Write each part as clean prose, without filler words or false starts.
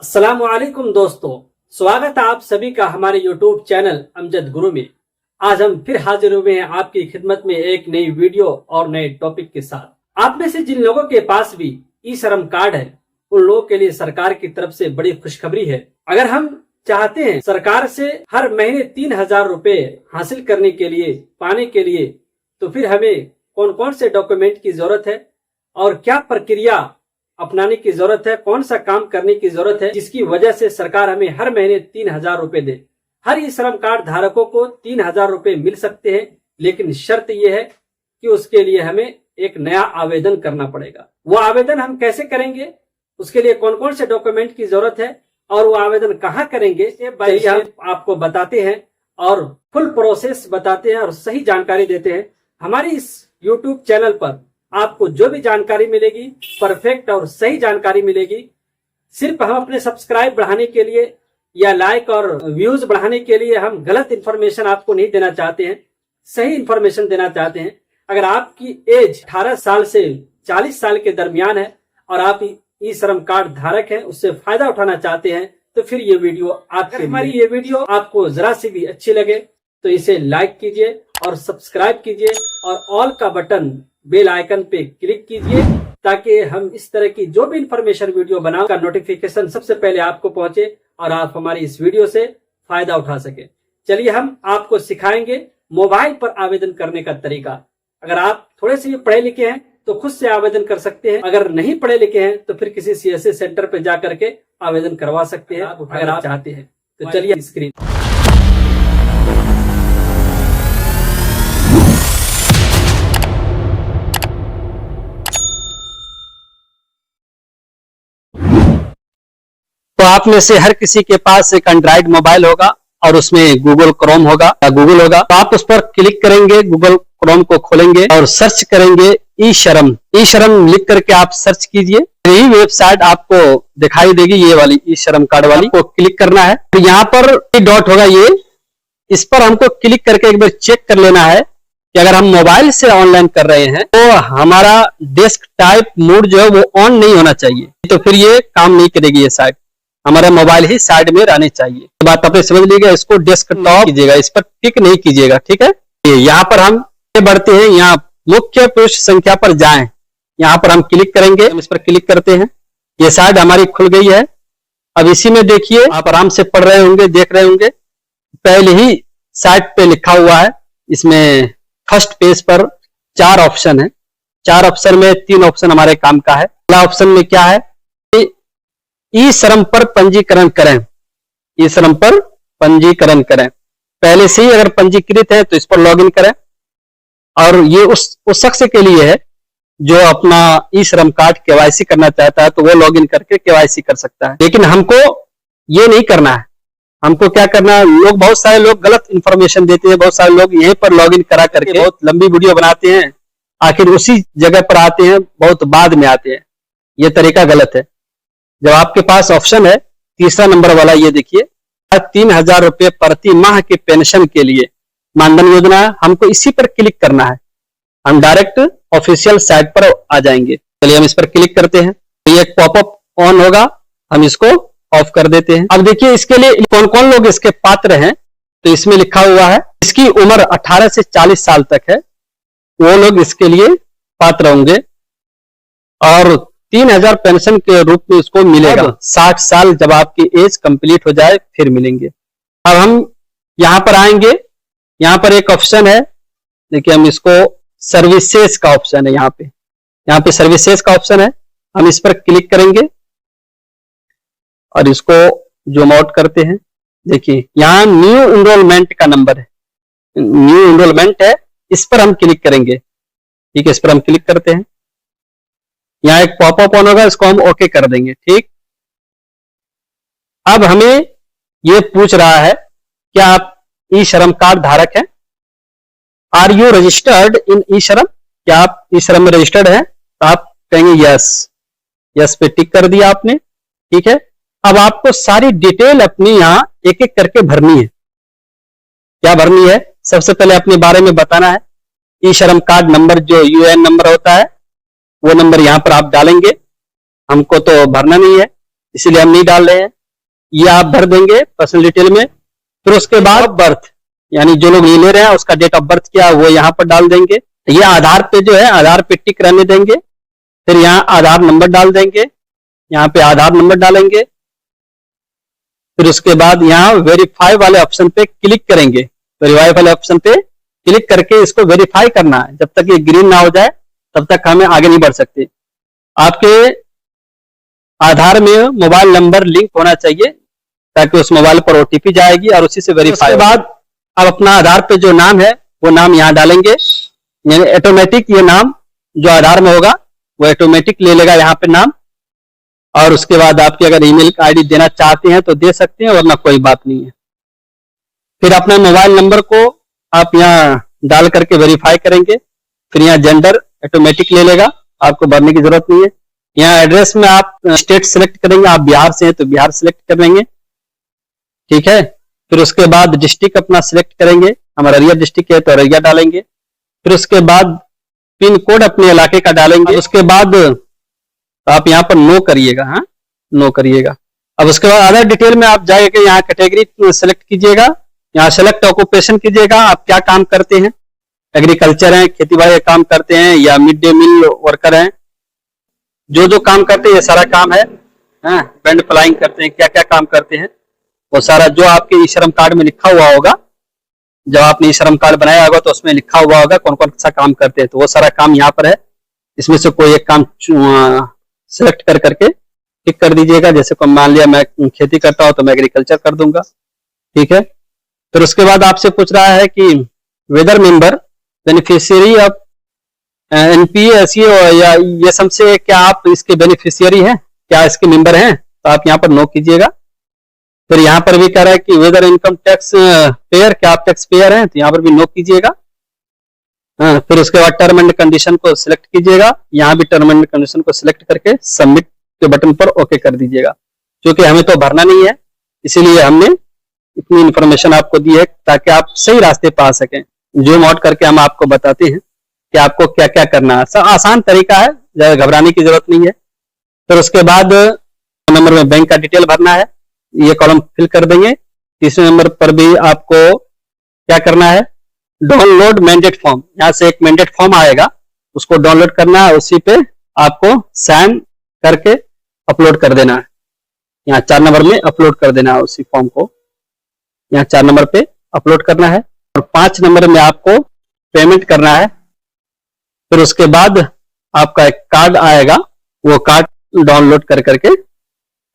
अस्सलामुअलैकुम दोस्तों, स्वागत है आप सभी का हमारे YouTube चैनल अमजद गुरु में। आज हम फिर हाजिर हुए हैं आपकी खिदमत में एक नई वीडियो और नए टॉपिक के साथ। आप में से जिन लोगों के पास भी ई श्रम कार्ड है, उन लोगों के लिए सरकार की तरफ से बड़ी खुशखबरी है। अगर हम चाहते हैं सरकार से हर महीने 3,000 रुपए हासिल करने के लिए, पाने के लिए, तो फिर हमें कौन कौन से डॉक्यूमेंट की जरूरत है और क्या प्रक्रिया अपनाने की जरूरत है, कौन सा काम करने की जरूरत है जिसकी वजह से सरकार हमें हर महीने 3,000 रुपए दे। हर ई श्रम कार्ड धारकों को 3,000 रुपए मिल सकते हैं, लेकिन शर्त यह है कि उसके लिए हमें एक नया आवेदन करना पड़ेगा। वो आवेदन हम कैसे करेंगे, उसके लिए कौन कौन से डॉक्यूमेंट की जरूरत है और वो आवेदन कहाँ करेंगे, ये हम आपको बताते हैं और फुल प्रोसेस बताते हैं और सही जानकारी देते हैं। हमारी इस यूट्यूब चैनल पर आपको जो भी जानकारी मिलेगी परफेक्ट और सही जानकारी मिलेगी। सिर्फ हम अपने सब्सक्राइब बढ़ाने के लिए या लाइक और व्यूज बढ़ाने के लिए हम गलत इंफॉर्मेशन आपको नहीं देना चाहते हैं, सही इंफॉर्मेशन देना चाहते हैं। अगर आपकी एज 18 साल से 40 साल के दरमियान है और आप ई श्रम कार्ड धारक हैं, उससे फायदा उठाना चाहते हैं, तो फिर ये वीडियो आपके। हमारी ये वीडियो आपको जरा सी भी अच्छी लगे तो इसे लाइक कीजिए और सब्सक्राइब कीजिए और ऑल का बटन बेल आइकन पे क्लिक कीजिए, ताकि हम इस तरह की जो भी इंफॉर्मेशन वीडियो बनाओ का नोटिफिकेशन सबसे पहले आपको पहुंचे और आप हमारी इस वीडियो से फायदा उठा सके। चलिए हम आपको सिखाएंगे मोबाइल पर आवेदन करने का तरीका। अगर आप थोड़े से भी पढ़े लिखे हैं तो खुद से आवेदन कर सकते हैं, अगर नहीं पढ़े लिखे हैं तो फिर किसी सीएससी सेंटर पे जा करके आवेदन करवा सकते हैं अगर आप चाहते हैं। तो चलिए स्क्रीन। तो आप में से हर किसी के पास एक एंड्रॉइड मोबाइल होगा और उसमें गूगल क्रोम होगा या गूगल होगा। तो आप उस पर क्लिक करेंगे, गूगल क्रोम को खोलेंगे और सर्च करेंगे ई श्रम। ई श्रम लिख करके आप सर्च कीजिए, यही वेबसाइट आपको दिखाई देगी, ये वाली ई श्रम कार्ड वाली को क्लिक करना है। तो यहाँ पर डॉट होगा, ये इस पर हमको क्लिक करके एक बार चेक कर लेना है कि अगर हम मोबाइल से ऑनलाइन कर रहे हैं तो हमारा डेस्कटॉप मोड जो है वो ऑन नहीं होना चाहिए, तो फिर ये काम नहीं करेगी। ये साइट हमारा मोबाइल ही साइड में रहनी चाहिए। तो बात आपने समझ लीजिएगा, इसको डेस्कटॉप कीजिएगा, इस पर टिक नहीं कीजिएगा, ठीक है। यहाँ पर हम बढ़ते हैं, यहाँ मुख्य पृष्ठ संख्या पर जाएं, यहाँ पर हम क्लिक करेंगे, हम इस पर क्लिक करते हैं, ये साइड हमारी खुल गई है। अब इसी में देखिए, आप आराम से पढ़ रहे होंगे, देख रहे होंगे, पहले ही साइट पे लिखा हुआ है। इसमें फर्स्ट पेज पर 4 ऑप्शन है, 4 ऑप्शन में 3 ऑप्शन हमारे काम का है। पहला ऑप्शन में क्या है, ई श्रम पर पंजीकरण करें। ई श्रम पर पंजीकरण करें, पहले से ही अगर पंजीकृत है तो इस पर लॉगिन करें। और ये उस शख्स के लिए है जो अपना ई श्रम कार्ड केवाईसी करना चाहता है, तो वो लॉगिन करके केवाईसी कर सकता है। लेकिन हमको ये नहीं करना है। हमको क्या करना है, लोग बहुत सारे लोग गलत इंफॉर्मेशन देते हैं, बहुत सारे लोग यहीं पर लॉगिन करा करके बहुत लंबी वीडियो बनाते हैं, आखिर उसी जगह पर आते हैं, बहुत बाद में आते हैं। ये तरीका गलत है। जब आपके पास ऑप्शन है तीसरा नंबर वाला, ये देखिए, 3,000 रुपए प्रति माह के पेंशन के लिए मानधन योजना है, हमको इसी पर क्लिक करना है। हम डायरेक्ट ऑफिशियल साइट पर आ जाएंगे। चलिए हम इस पर क्लिक करते हैं, ये एक पॉपअप ऑन होगा, हम इसको ऑफ कर देते हैं। अब देखिए इसके लिए कौन कौन लोग इसके पात्र हैं, तो इसमें लिखा हुआ है इसकी उम्र 18 से 40 साल तक है, वो लोग इसके लिए पात्र होंगे और 3,000 पेंशन के रूप में उसको मिलेगा। 60 साल जब आपकी एज कंप्लीट हो जाए फिर मिलेंगे। अब हम यहाँ पर आएंगे, यहाँ पर एक ऑप्शन है, देखिए हम इसको सर्विसेज का ऑप्शन है, यहाँ पे सर्विसेज का ऑप्शन है, हम इस पर क्लिक करेंगे और इसको जूम आउट करते हैं। देखिए यहाँ न्यू इनरोलमेंट का नंबर है, न्यू इनरोलमेंट है, इस पर हम क्लिक करेंगे। ठीक है, इस पर हम क्लिक करते हैं, यहाँ एक पॉपअप ऑन होगा, इसको हम ओके कर देंगे। ठीक, अब हमें ये पूछ रहा है क्या आप ई श्रम कार्ड धारक हैं, आर यू रजिस्टर्ड इन ई श्रम, क्या आप ई श्रम में रजिस्टर्ड हैं, तो आप कहेंगे यस, यस पे टिक कर दिया आपने। ठीक है, अब आपको सारी डिटेल अपनी यहाँ एक एक करके भरनी है। क्या भरनी है, सबसे पहले अपने बारे में बताना है। ई श्रम कार्ड नंबर जो यूएन नंबर होता है वो नंबर यहाँ पर आप डालेंगे, हमको तो भरना नहीं है, इसीलिए हम नहीं डाल रहे हैं। ये आप भर देंगे पर्सनल डिटेल में। फिर उसके बाद बर्थ, यानी जो लोग ये ले रहे हैं उसका डेट ऑफ बर्थ क्या है वो यहाँ पर डाल देंगे। ये आधार पे जो है आधार पे टिक रहने देंगे। फिर यहाँ आधार नंबर डाल देंगे, यहाँ पे आधार नंबर डालेंगे। फिर उसके बाद यहाँ वेरीफाई वाले ऑप्शन पे क्लिक करेंगे। वेरीफाई वाले ऑप्शन पे क्लिक करके इसको वेरीफाई करना है। जब तक ये ग्रीन ना हो जाए तब तक हमें आगे नहीं बढ़ सकते। आपके आधार में मोबाइल नंबर लिंक होना चाहिए ताकि उस मोबाइल पर ओटीपी जाएगी और उसी से वेरीफाई। उसके बाद आप अपना आधार पे जो नाम है वो नाम यहाँ डालेंगे, यानी ऑटोमेटिक ये नाम जो आधार में होगा वो ऑटोमेटिक ले लेगा यहाँ पे नाम। और उसके बाद आपकी अगर ईमेल आईडी देना चाहते हैं तो दे सकते हैं, वरना कोई बात नहीं है। फिर अपने मोबाइल नंबर को आप यहाँ डाल करके वेरीफाई करेंगे। फिर यहाँ जेंडर ऑटोमेटिक ले लेगा, आपको भरने की जरूरत नहीं है। यहाँ एड्रेस में आप स्टेट सिलेक्ट करेंगे, आप बिहार से हैं तो बिहार सिलेक्ट कर लेंगे, ठीक है। फिर उसके बाद डिस्ट्रिक्ट अपना सिलेक्ट करेंगे, हम अररिया डिस्ट्रिक्ट है तो अररिया डालेंगे। फिर उसके बाद पिन कोड अपने इलाके का डालेंगे। उसके बाद आप यहाँ पर नो करिएगा, हाँ नो करिएगा। अब उसके बाद अदर डिटेल में आप जाएंगे, यहाँ कैटेगरी सेलेक्ट कीजिएगा, यहाँ सेलेक्ट ऑक्यूपेशन कीजिएगा, आप क्या काम करते हैं, एग्रीकल्चर है, खेती बाड़ी का काम करते हैं या मिड डे मील वर्कर हैं। जो जो काम करते हैं ये सारा काम है, बैंड फ्लाइंग करते हैं, क्या क्या काम करते हैं वो सारा जो आपके ई श्रम कार्ड में लिखा हुआ होगा। जब आपने ई श्रम कार्ड बनाया होगा तो उसमें लिखा हुआ होगा कौन कौन सा काम करते हैं, तो वो सारा काम यहाँ पर है। इसमें से कोई एक काम सेलेक्ट कर करके टिक कर दीजिएगा। जैसे को मान लिया मैं खेती करता हूं तो मैं एग्रीकल्चर कर दूंगा, ठीक है। फिर उसके बाद आपसे पूछ रहा है कि whether member beneficiary of NPS या ये सबसे क्या आप इसके बेनिफिशियरी हैं, क्या इसके मेंबर हैं, तो आप यहाँ पर नो कीजिएगा। फिर यहाँ पर भी कह रहा है कि वेदर इनकम टैक्स पेयर, क्या आप टैक्स पेयर हैं, तो यहाँ पर भी नो कीजिएगा। फिर उसके बाद टर्म एंड कंडीशन को सिलेक्ट कीजिएगा, यहाँ भी टर्म एंड कंडीशन को सिलेक्ट करके सबमिट के बटन पर ओके कर दीजिएगा। क्योंकि हमें तो भरना नहीं है, इसीलिए हमने इतनी इन्फॉर्मेशन आपको दी है ताकि आप सही रास्ते पा सकें। जूम आउट करके हम आपको बताते हैं कि आपको क्या क्या करना है। सब आसान तरीका है, ज्यादा घबराने की जरूरत नहीं है। फिर उसके बाद नंबर में बैंक का डिटेल भरना है, ये कॉलम फिल कर देंगे। तीसरे नंबर पर भी आपको क्या करना है, डाउनलोड मैंडेट फॉर्म, यहाँ से एक मैंडेट फॉर्म आएगा उसको डाउनलोड करना है, उसी पे आपको साइन करके अपलोड कर देना है। यहाँ 4 नंबर में अपलोड कर देना है उसी फॉर्म को, यहाँ 4 नंबर पे अपलोड करना है। और 5 नंबर में आपको पेमेंट करना है। फिर उसके बाद आपका एक कार्ड आएगा, वो कार्ड डाउनलोड कर करके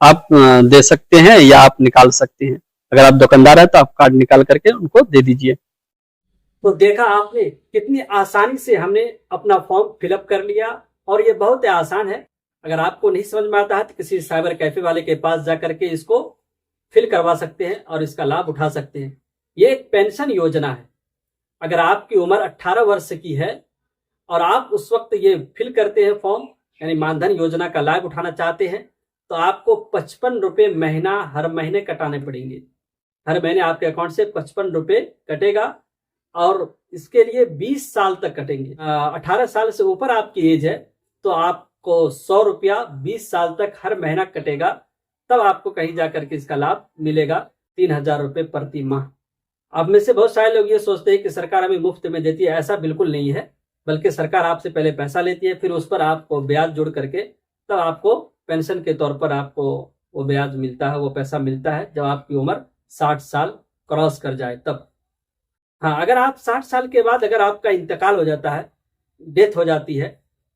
आप दे सकते हैं या आप निकाल सकते हैं। अगर आप दुकानदार है तो आप कार्ड निकाल करके उनको दे दीजिए। तो देखा आपने कितनी आसानी से हमने अपना फॉर्म फिलअप कर लिया, और ये बहुत ही आसान है। अगर आपको नहीं समझ में आता है तो किसी साइबर कैफे वाले के पास जाकर के इसको फिल करवा सकते हैं और इसका लाभ उठा सकते हैं। ये एक पेंशन योजना है। अगर आपकी उम्र 18 वर्ष की है और आप उस वक्त ये फिल करते हैं फॉर्म, यानी मानधन योजना का लाभ उठाना चाहते हैं, तो आपको 55 रुपये महीना हर महीने कटाने पड़ेंगे। हर महीने आपके अकाउंट से 55 रुपये कटेगा, और इसके लिए 20 साल तक कटेंगे। 18 साल से ऊपर आपकी एज है तो आपको 100 रुपया 20 साल तक हर महीना कटेगा, तब आपको कहीं जाकर के इसका लाभ मिलेगा 3000 रुपये प्रति माह। अब में से बहुत सारे लोग ये सोचते हैं कि सरकार हमें मुफ्त में देती है, ऐसा बिल्कुल नहीं है। बल्कि सरकार आपसे पहले पैसा लेती है, फिर उस पर आपको ब्याज जोड़ करके तब आपको पेंशन के तौर पर आपको वो ब्याज मिलता है, वो पैसा मिलता है जब आपकी उम्र 60 साल क्रॉस कर जाए तब। हाँ, अगर आप 60 साल के बाद अगर आपका इंतकाल हो जाता है, डेथ हो जाती है,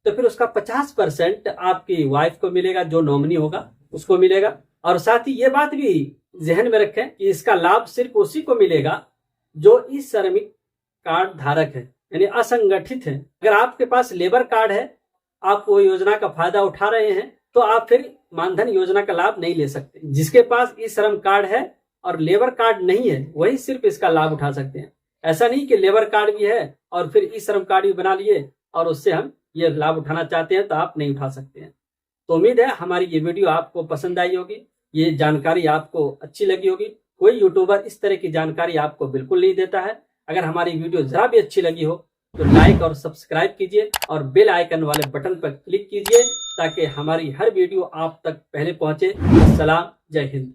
तो फिर उसका 50% आपकी वाइफ को मिलेगा, जो नॉमिनी होगा उसको मिलेगा। और साथ ही ये बात भी ध्यान में रखें कि इसका लाभ सिर्फ उसी को मिलेगा जो इस श्रमिक कार्ड धारक है, यानी असंगठित है। अगर आपके पास लेबर कार्ड है, आप वो योजना का फायदा उठा रहे हैं, तो आप फिर मानधन योजना का लाभ नहीं ले सकते। जिसके पास ई श्रम कार्ड है और लेबर कार्ड नहीं है, वही सिर्फ इसका लाभ उठा सकते हैं। ऐसा नहीं कि लेबर कार्ड भी है और फिर ई श्रम कार्ड भी बना लिए और उससे हम ये लाभ उठाना चाहते हैं तो आप नहीं उठा सकते हैं। तो उम्मीद है हमारी ये वीडियो आपको पसंद आई होगी, ये जानकारी आपको अच्छी लगी होगी। कोई यूट्यूबर इस तरह की जानकारी आपको बिल्कुल नहीं देता है। अगर हमारी वीडियो जरा भी अच्छी लगी हो तो लाइक और सब्सक्राइब कीजिए और बेल आइकन वाले बटन पर क्लिक कीजिए ताकि हमारी हर वीडियो आप तक पहले पहुंचे। अस्सलाम, जय हिंद।